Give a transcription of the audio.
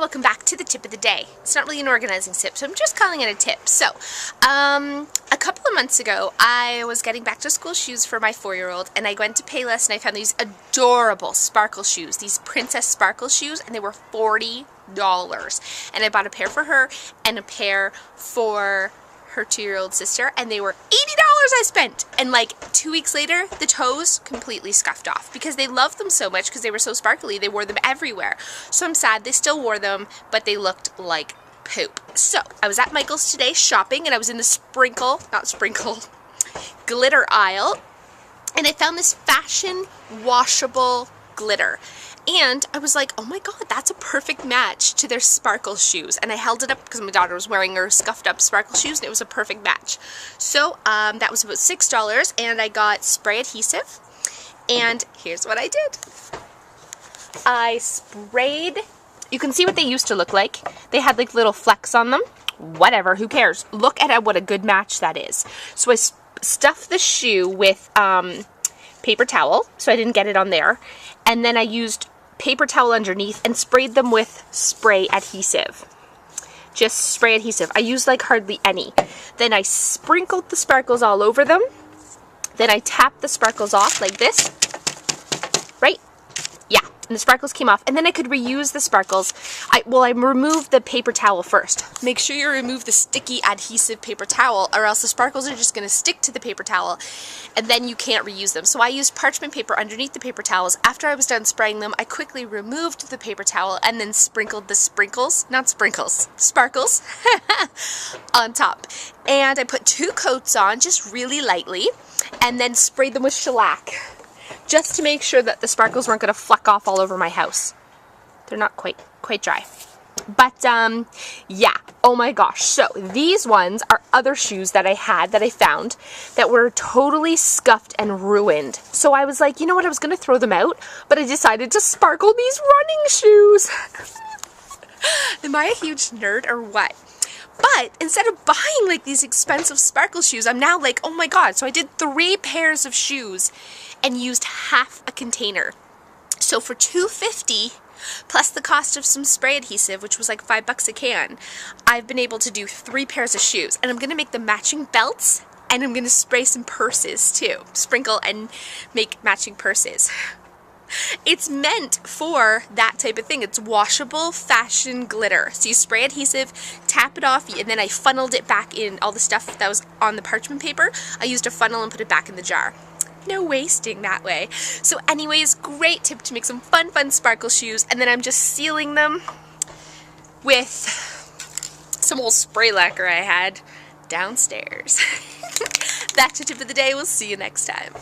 welcome back to the tip of the day. It's not really an organizing tip, so I'm just calling it a tip. So, a couple of months ago, I was getting back to school shoes for my 4-year-old, and I went to Payless and I found these adorable sparkle shoes, these princess sparkle shoes, and they were $40. And I bought a pair for her and a pair for her 2-year-old sister, and they were $80 I spent. And like 2 weeks later, the toes completely scuffed off because they loved them so much because they were so sparkly. They wore them everywhere. So I'm sad. They still wore them, but they looked like poop. So I was at Michael's today shopping, and I was in the glitter aisle, and I found this fashion washable glitter. And I was like, oh my god, that's a perfect match to their sparkle shoes. And I held it up because my daughter was wearing her scuffed up sparkle shoes, and it was a perfect match. So that was about $6, and I got spray adhesive. And here's what I did. I sprayed, you can see what they used to look like. They had like little flecks on them. Whatever, who cares? Look at what a good match that is. So I stuffed the shoe with paper towel, so I didn't get it on there. And then I used paper towel underneath and sprayed them with spray adhesive. Just spray adhesive. I used like hardly any. Then I sprinkled the sparkles all over them. Then I tapped the sparkles off like this. Right? Yeah. And the sparkles came off. And then I could reuse the sparkles. I removed the paper towel first. Make sure you remove the sticky adhesive paper towel, or else the sparkles are just going to stick to the paper towel, and then you can't reuse them. So I used parchment paper underneath the paper towels. After I was done spraying them, I quickly removed the paper towel and then sprinkled the sparkles on top. And I put 2 coats on, just really lightly, and then sprayed them with shellac, just to make sure that the sparkles weren't going to fleck off all over my house. They're not quite dry. But, yeah. Oh my gosh. So, these ones are other shoes that I found that were totally scuffed and ruined. So I was like, you know what? I was going to throw them out, but I decided to sparkle these running shoes. Am I a huge nerd or what? But instead of buying like these expensive sparkle shoes, I'm now like, oh my god. So I did 3 pairs of shoes and used half a container. So for $2.50 plus the cost of some spray adhesive, which was like $5 a can, I've been able to do 3 pairs of shoes. And I'm going to make the matching belts, and I'm going to spray some purses too. Sprinkle and make matching purses. It's meant for that type of thing. It's washable fashion glitter. So you spray adhesive, tap it off, and then I funneled it back in all the stuff that was on the parchment paper. I used a funnel and put it back in the jar. No wasting that way. So anyways, great tip to make some fun sparkle shoes, and then I'm just sealing them with some old spray lacquer I had downstairs. That's the tip of the day. We'll see you next time.